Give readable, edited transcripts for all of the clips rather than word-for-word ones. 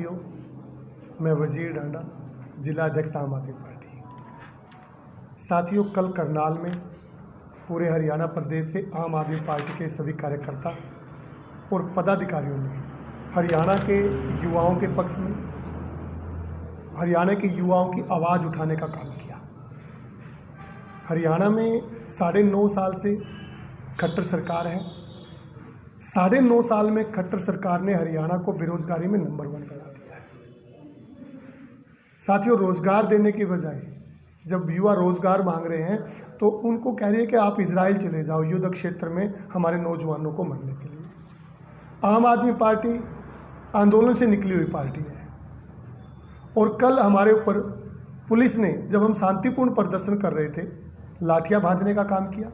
साथियों, मैं वजीर डांडा, जिला अध्यक्ष आम आदमी पार्टी। साथियों, कल करनाल में पूरे हरियाणा प्रदेश से आम आदमी पार्टी के सभी कार्यकर्ता और पदाधिकारियों ने हरियाणा के युवाओं के पक्ष में, हरियाणा के युवाओं की आवाज़ उठाने का काम किया। हरियाणा में 9.5 साल से खट्टर सरकार है। 9.5 साल में खट्टर सरकार ने हरियाणा को बेरोजगारी में नंबर 1 बना दिया है। साथियों, रोजगार देने के बजाय जब युवा रोजगार मांग रहे हैं तो उनको कह रही है कि आप इजराइल चले जाओ युद्ध क्षेत्र में हमारे नौजवानों को मरने के लिए। आम आदमी पार्टी आंदोलन से निकली हुई पार्टी है और कल हमारे ऊपर पुलिस ने, जब हम शांतिपूर्ण प्रदर्शन कर रहे थे, लाठियां भांजने का काम किया।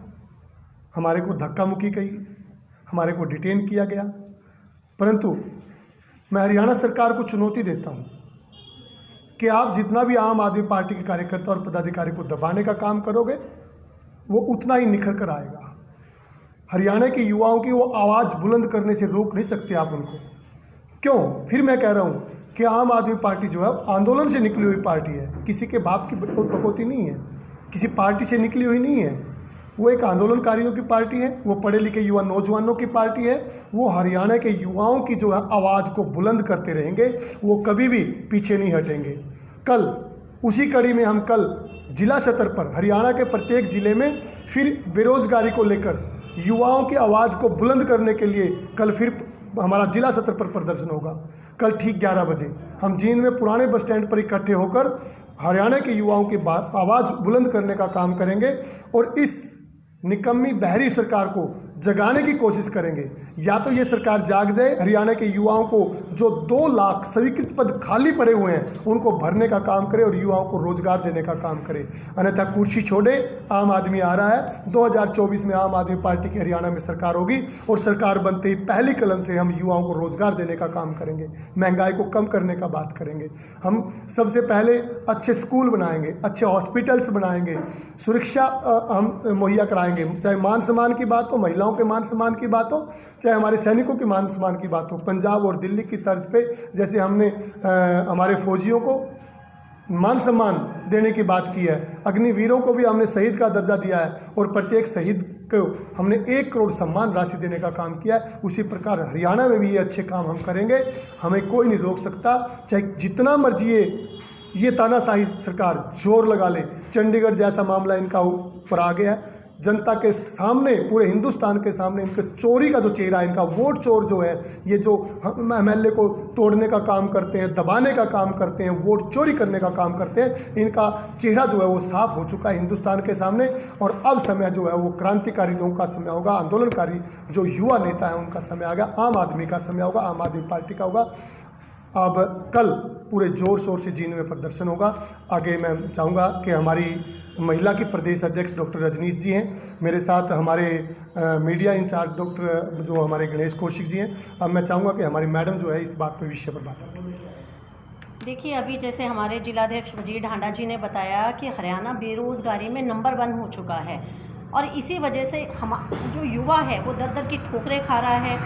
हमारे को धक्का मुक्की की, हमारे को डिटेन किया गया। परंतु मैं हरियाणा सरकार को चुनौती देता हूं कि आप जितना भी आम आदमी पार्टी के कार्यकर्ता और पदाधिकारी को दबाने का काम करोगे, वो उतना ही निखर कर आएगा। हरियाणा के युवाओं की वो आवाज़ बुलंद करने से रोक नहीं सकते आप उनको। क्यों? फिर मैं कह रहा हूँ कि आम आदमी पार्टी जो है आंदोलन से निकली हुई पार्टी है, किसी के बाप की बकौती नहीं है, किसी पार्टी से निकली हुई नहीं है। वो एक आंदोलनकारियों की पार्टी है, वो पढ़े लिखे युवा नौजवानों की पार्टी है। वो हरियाणा के युवाओं की जो है आवाज़ को बुलंद करते रहेंगे, वो कभी भी पीछे नहीं हटेंगे। कल उसी कड़ी में हम कल जिला स्तर पर हरियाणा के प्रत्येक जिले में फिर बेरोजगारी को लेकर युवाओं की आवाज़ को बुलंद करने के लिए कल फिर हमारा जिला स्तर पर प्रदर्शन होगा। कल ठीक 11 बजे हम जींद में पुराने बस स्टैंड पर इकट्ठे होकर हरियाणा के युवाओं की आवाज़ बुलंद करने का काम करेंगे और इस निकम्मी बहरी सरकार को जगाने की कोशिश करेंगे। या तो ये सरकार जाग जाए, हरियाणा के युवाओं को जो 2 लाख स्वीकृत पद खाली पड़े हुए हैं उनको भरने का काम करे और युवाओं को रोजगार देने का काम करे। अन्यथा कुर्सी छोड़े, आम आदमी आ रहा है। 2024 में आम आदमी पार्टी की हरियाणा में सरकार होगी और सरकार बनते ही पहली कलम से हम युवाओं को रोजगार देने का काम करेंगे, महंगाई को कम करने का बात करेंगे। हम सबसे पहले अच्छे स्कूल बनाएंगे, अच्छे हॉस्पिटल्स बनाएंगे, सुरक्षा हम मुहैया कराएंगे। चाहे मान सम्मान की बात हो, महिलाओं के मान सम्मान की बात हो, चाहे हमारे सैनिकों के मान सम्मान की बात हो। पंजाब और दिल्ली की तर्ज पे जैसे हमने हमारे फौजियों को मान सम्मान देने की बात की है, अग्निवीरों को भी हमने शहीद का दर्जा दिया है और प्रत्येक शहीद को हमने 1 करोड़ सम्मान राशि देने का काम किया है। उसी प्रकार हरियाणा में भी ये अच्छे काम हम करेंगे। हमें कोई नहीं रोक सकता, चाहे जितना मर्जी ये तानाशाही सरकार जोर लगा ले। चंडीगढ़ जैसा मामला इनका ऊपर आ गया है, जनता के सामने, पूरे हिंदुस्तान के सामने इनके चोरी का जो चेहरा है, इनका वोट चोर जो है, ये जो MLA को तोड़ने का काम करते हैं, दबाने का काम करते हैं, वोट चोरी करने का काम करते हैं, इनका चेहरा जो है वो साफ हो चुका है हिंदुस्तान के सामने। और अब समय जो है वो क्रांतिकारी लोगों का समय होगा, आंदोलनकारी जो युवा नेता हैं उनका समय आ गया, आम आदमी का समय होगा, आम आदमी पार्टी का होगा। अब कल पूरे जोर शोर से जींद में प्रदर्शन होगा। आगे मैं चाहूँगा कि हमारी महिला की प्रदेश अध्यक्ष डॉक्टर रजनीश जी हैं, मेरे साथ हमारे मीडिया इंचार्ज डॉक्टर जो हमारे गणेश कौशिक जी हैं। अब मैं चाहूँगा कि हमारी मैडम जो है इस बात पर विषय पर बात करें। देखिए, अभी जैसे हमारे जिलाध्यक्ष वजीर डांडा जी ने बताया कि हरियाणा बेरोज़गारी में नंबर 1 हो चुका है और इसी वजह से हम जो युवा है वो दर दर की ठोकरें खा रहा है,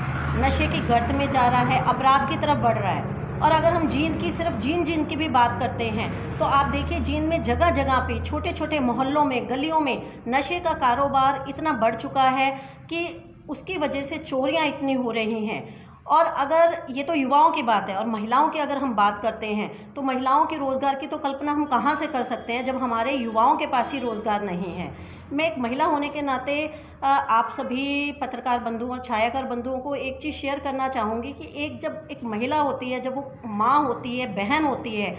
नशे की गर्त में जा रहा है, अपराध की तरफ बढ़ रहा है। और अगर हम जींद की, सिर्फ जींद की भी बात करते हैं तो आप देखिए जींद में जगह जगह पे, छोटे छोटे मोहल्लों में, गलियों में नशे का कारोबार इतना बढ़ चुका है कि उसकी वजह से चोरियां इतनी हो रही हैं। और अगर ये तो युवाओं की बात है, और महिलाओं की अगर हम बात करते हैं तो महिलाओं के रोज़गार की तो कल्पना हम कहाँ से कर सकते हैं जब हमारे युवाओं के पास ही रोज़गार नहीं है। मैं एक महिला होने के नाते आप सभी पत्रकार बंधुओं और छायाकार बंधुओं को एक चीज़ शेयर करना चाहूँगी कि जब एक महिला होती है, जब वो माँ होती है, बहन होती है,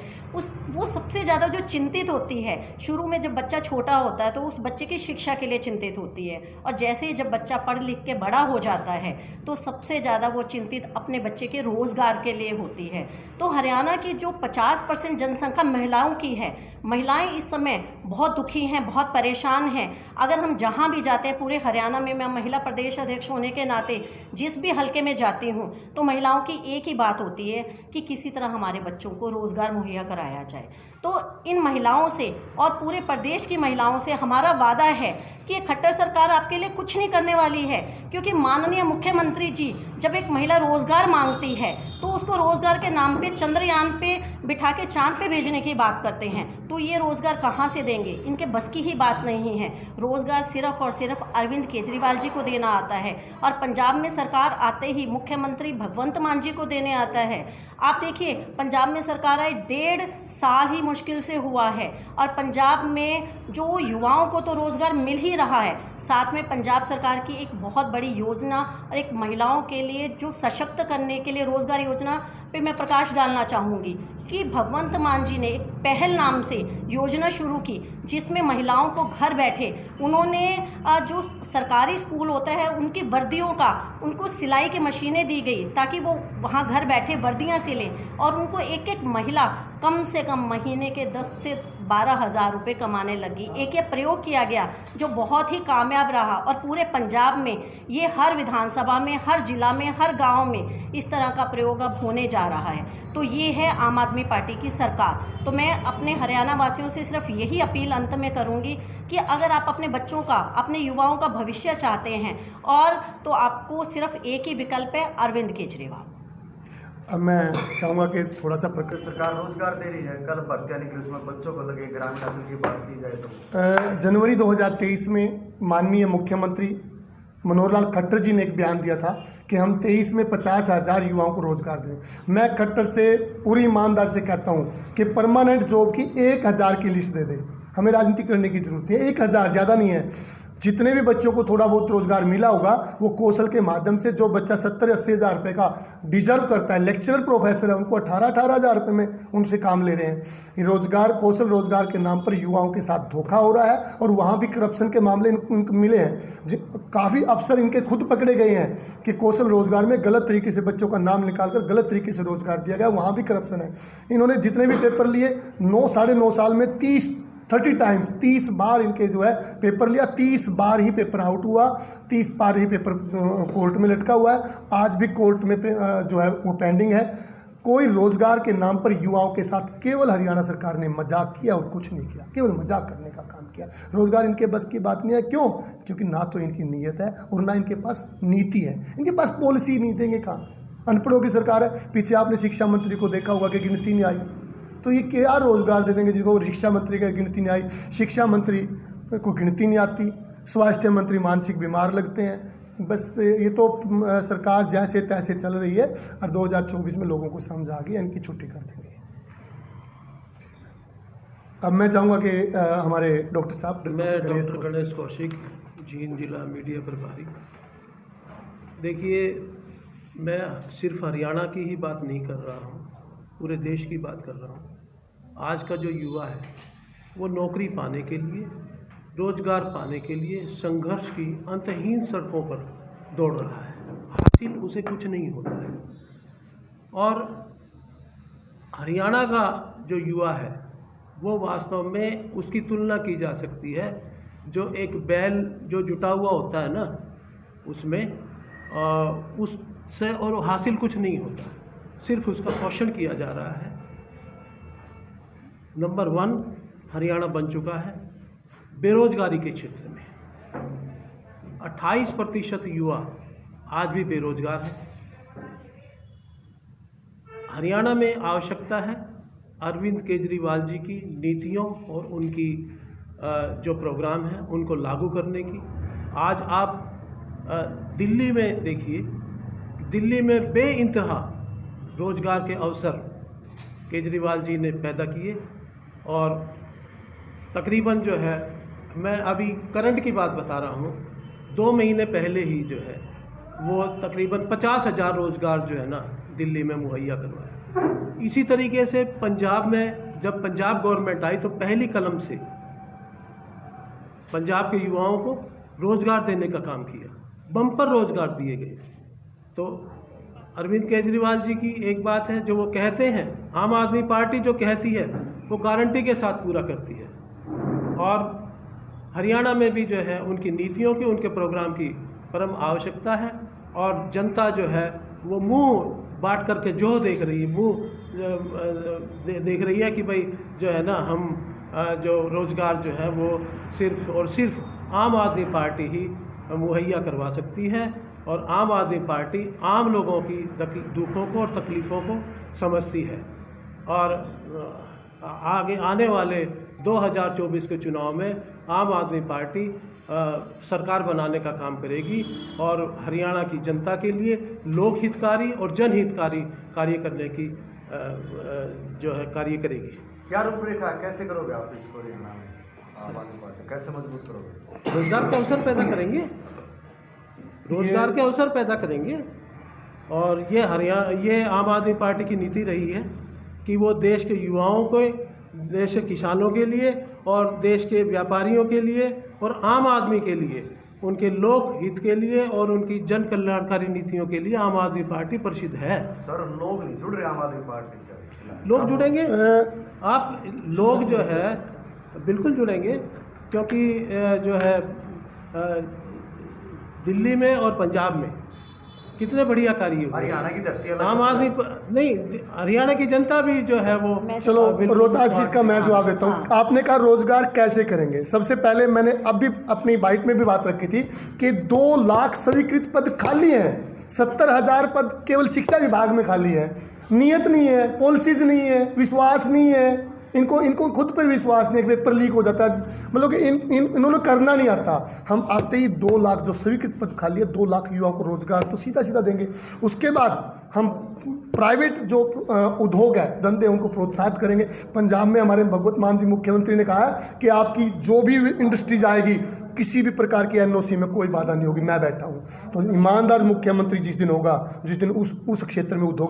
वो सबसे ज़्यादा जो चिंतित होती है, शुरू में जब बच्चा छोटा होता है तो उस बच्चे की शिक्षा के लिए चिंतित होती है, और जैसे ही जब बच्चा पढ़ लिख के बड़ा हो जाता है तो सबसे ज़्यादा वो चिंतित अपने बच्चे के रोज़गार के लिए होती है। तो हरियाणा की जो 50% जनसंख्या महिलाओं की है, महिलाएं इस समय बहुत दुखी हैं, बहुत परेशान हैं। अगर हम जहाँ भी जाते हैं पूरे हरियाणा में, मैं महिला प्रदेश अध्यक्ष होने के नाते जिस भी हलके में जाती हूँ तो महिलाओं की एक ही बात होती है कि किसी तरह हमारे बच्चों को रोज़गार मुहैया कराया जाए। तो इन महिलाओं से और पूरे प्रदेश की महिलाओं से हमारा वादा है कि ये खट्टर सरकार आपके लिए कुछ नहीं करने वाली है, क्योंकि माननीय मुख्यमंत्री जी जब एक महिला रोजगार मांगती है तो उसको रोजगार के नाम पे चंद्रयान पे बिठा के चांद पे भेजने की बात करते हैं। तो ये रोजगार कहाँ से देंगे? इनके बस की ही बात नहीं है। रोजगार सिर्फ और सिर्फ अरविंद केजरीवाल जी को देना आता है, और पंजाब में सरकार आते ही मुख्यमंत्री भगवंत मान जी को देने आता है। आप देखिए, पंजाब में सरकार आई 1.5 साल ही मुश्किल से हुआ है, और पंजाब में जो युवाओं को तो रोज़गार मिल ही रहा है, साथ में पंजाब सरकार की एक बहुत बड़ी योजना और एक महिलाओं के लिए जो सशक्त करने के लिए रोज़गार योजना पे मैं प्रकाश डालना चाहूँगी कि भगवंत मान जी ने एक पहल नाम से योजना शुरू की, जिसमें महिलाओं को घर बैठे उन्होंने जो सरकारी स्कूल होता है उनकी वर्दियों का उनको सिलाई की मशीनें दी गई, ताकि वो वहाँ घर बैठे वर्दियाँ सिलें, और उनको एक एक महिला कम से कम महीने के 10 से 12 हज़ार रुपये कमाने लगी। एक ये प्रयोग किया गया जो बहुत ही कामयाब रहा, और पूरे पंजाब में ये हर विधानसभा में, हर जिला में, हर गांव में इस तरह का प्रयोग अब होने जा रहा है। तो ये है आम आदमी पार्टी की सरकार। तो मैं अपने हरियाणा वासियों से सिर्फ यही अपील अंत में करूँगी कि अगर आप अपने बच्चों का, अपने युवाओं का भविष्य चाहते हैं, और तो आपको सिर्फ एक ही विकल्प है, अरविंद केजरीवाल। अब मैं चाहूँगा कि थोड़ा सा सरकार रोजगार दे रही है, कल भर्तियाँ निकली उसमें बच्चों को लगे, ग्रामीण हासिल की बात की जाए तो जनवरी 2023 में माननीय मुख्यमंत्री मनोहर लाल खट्टर जी ने एक बयान दिया था कि हम 23 में 50,000 युवाओं को रोज़गार दें। मैं खट्टर से पूरी ईमानदार से कहता हूँ कि परमानेंट जॉब की 1,000 की लिस्ट दे दें। हमें राजनीति करने की ज़रूरत है। 1,000 ज़्यादा नहीं है। जितने भी बच्चों को थोड़ा बहुत रोज़गार मिला होगा वो कौशल के माध्यम से, जो बच्चा 70-80 हज़ार रुपये का डिजर्व करता है, लेक्चरर प्रोफेसर है, उनको 18-18 हज़ार रुपये में उनसे काम ले रहे हैं। ये रोज़गार, कौशल रोज़गार के नाम पर युवाओं के साथ धोखा हो रहा है, और वहाँ भी करप्शन के मामले इनको मिले हैं। काफ़ी अफसर इनके खुद पकड़े गए हैं कि कौशल रोज़गार में गलत तरीके से बच्चों का नाम निकाल कर गलत तरीके से रोज़गार दिया गया, वहाँ भी करप्शन है। इन्होंने जितने भी पेपर लिए 9-9.5 साल में 30 बार इनके जो है पेपर लिया, 30 बार ही पेपर आउट हुआ, 30 बार ही पेपर कोर्ट में लटका हुआ है। आज भी कोर्ट में जो है वो पेंडिंग है। कोई रोज़गार के नाम पर युवाओं के साथ केवल हरियाणा सरकार ने मजाक किया और कुछ नहीं किया, केवल मजाक करने का काम किया। रोज़गार इनके बस की बात नहीं है। क्यों? क्योंकि ना तो इनकी नीयत है और ना इनके पास नीति है। इनके पास पॉलिसी नहीं, देंगे कहाँ? अनपढ़ों की सरकार है। पीछे आपने शिक्षा मंत्री को देखा होगा कि गिनती नहीं आई, तो ये क्या रोज़गार दे देंगे जिनको शिक्षा मंत्री का गिनती नहीं आई? शिक्षा मंत्री को गिनती नहीं आती, स्वास्थ्य मंत्री मानसिक बीमार लगते हैं। बस ये तो सरकार जैसे तैसे चल रही है, और 2024 में लोगों को समझ आ गई, इनकी छुट्टी कर देंगे। अब मैं चाहूँगा कि हमारे डॉक्टर साहब, मैं डॉक्टर गणेश कौशिक, जींद जिला मीडिया प्रभारी। देखिए, मैं सिर्फ हरियाणा की ही बात नहीं कर रहा हूँ, पूरे देश की बात कर रहा हूँ। आज का जो युवा है वो नौकरी पाने के लिए, रोजगार पाने के लिए संघर्ष की अंतहीन सड़कों पर दौड़ रहा है। हासिल उसे कुछ नहीं होता है। और हरियाणा का जो युवा है वो वास्तव में उसकी तुलना की जा सकती है जो एक बैल जो जुटा हुआ होता है ना, उसमें उससे और हासिल कुछ नहीं होता, सिर्फ उसका पोषण किया जा रहा है। नंबर 1 हरियाणा बन चुका है बेरोजगारी के क्षेत्र में। 28% युवा आज भी बेरोजगार है। हरियाणा में आवश्यकता है अरविंद केजरीवाल जी की नीतियों और उनकी जो प्रोग्राम है उनको लागू करने की। आज आप दिल्ली में देखिए, दिल्ली में बेइंतहा रोजगार के अवसर केजरीवाल जी ने पैदा किए, और तकरीबन जो है, मैं अभी करंट की बात बता रहा हूँ, 2 महीने पहले ही जो है वो तकरीबन 50,000 रोज़गार जो है ना दिल्ली में मुहैया करवाया। इसी तरीके से पंजाब में जब पंजाब गवर्नमेंट आई तो पहली कलम से पंजाब के युवाओं को रोज़गार देने का काम किया, बम्पर रोज़गार दिए गए। तो अरविंद केजरीवाल जी की एक बात है जो वो कहते हैं, आम आदमी पार्टी जो कहती है वो गारंटी के साथ पूरा करती है। और हरियाणा में भी जो है उनकी नीतियों की, उनके प्रोग्राम की परम आवश्यकता है। और जनता जो है वो मुंह बांट करके जो देख रही है, देख रही है कि भाई जो है ना, हम जो रोज़गार जो है वो सिर्फ और सिर्फ आम आदमी पार्टी ही मुहैया करवा सकती है। और आम आदमी पार्टी आम लोगों की दुखों को और तकलीफ़ों को समझती है। और आगे आने वाले 2024 के चुनाव में आम आदमी पार्टी सरकार बनाने का काम करेगी और हरियाणा की जनता के लिए लोक हितकारी और जनहितकारी कार्य करने की जो है कार्य करेगी। क्या रूपरेखा, कैसे करोगे आप इसको हरियाणा में आम आदमी पार्टी, कैसे मजबूत करोगे? रोजगार के अवसर पैदा करेंगे, रोजगार के अवसर पैदा करेंगे। और ये आम आदमी पार्टी की नीति रही है कि वो देश के युवाओं को, देश के किसानों के लिए और देश के व्यापारियों के लिए और आम आदमी के लिए, उनके लोक हित के लिए और उनकी जन कल्याणकारी नीतियों के लिए आम आदमी पार्टी प्रसिद्ध है। सर, लोग नहीं जुड़ रहे आम आदमी पार्टी से। लोग जुड़ेंगे, आप लोग जो है बिल्कुल जुड़ेंगे, क्योंकि जो है दिल्ली में और पंजाब में कितने बढ़िया कार्य हुए। हरियाणा की धरती आम आदमी नहीं, हरियाणा की जनता भी जो है वो। चलो रोहतास जी, इसका मैं जवाब देता हूँ। आपने कहा रोजगार कैसे करेंगे। सबसे पहले मैंने अभी अपनी बाइट में भी बात रखी थी कि 2 लाख स्वीकृत पद खाली हैं, 70,000 पद केवल शिक्षा विभाग में खाली है। नियत नहीं है, पॉलिसीज नहीं है, विश्वास नहीं है, इनको खुद पर विश्वास नहीं, पेपर लीक हो जाता है, मतलब कि इन्होंने करना नहीं आता। हम आते ही 2 लाख जो स्वीकृत पद खाली है, 2 लाख युवाओं को रोजगार तो सीधा सीधा देंगे। उसके बाद हम प्राइवेट जो उद्योग है, धंधे, उनको प्रोत्साहित करेंगे। पंजाब में हमारे भगवत मान जी मुख्यमंत्री ने कहा है कि आपकी जो भी इंडस्ट्रीज आएगी, किसी भी प्रकार की NOC में कोई बाधा नहीं होगी। मैं बैठा हूँ, तो ईमानदार मुख्यमंत्री जिस दिन होगा, जिस दिन उस क्षेत्र में उद्योग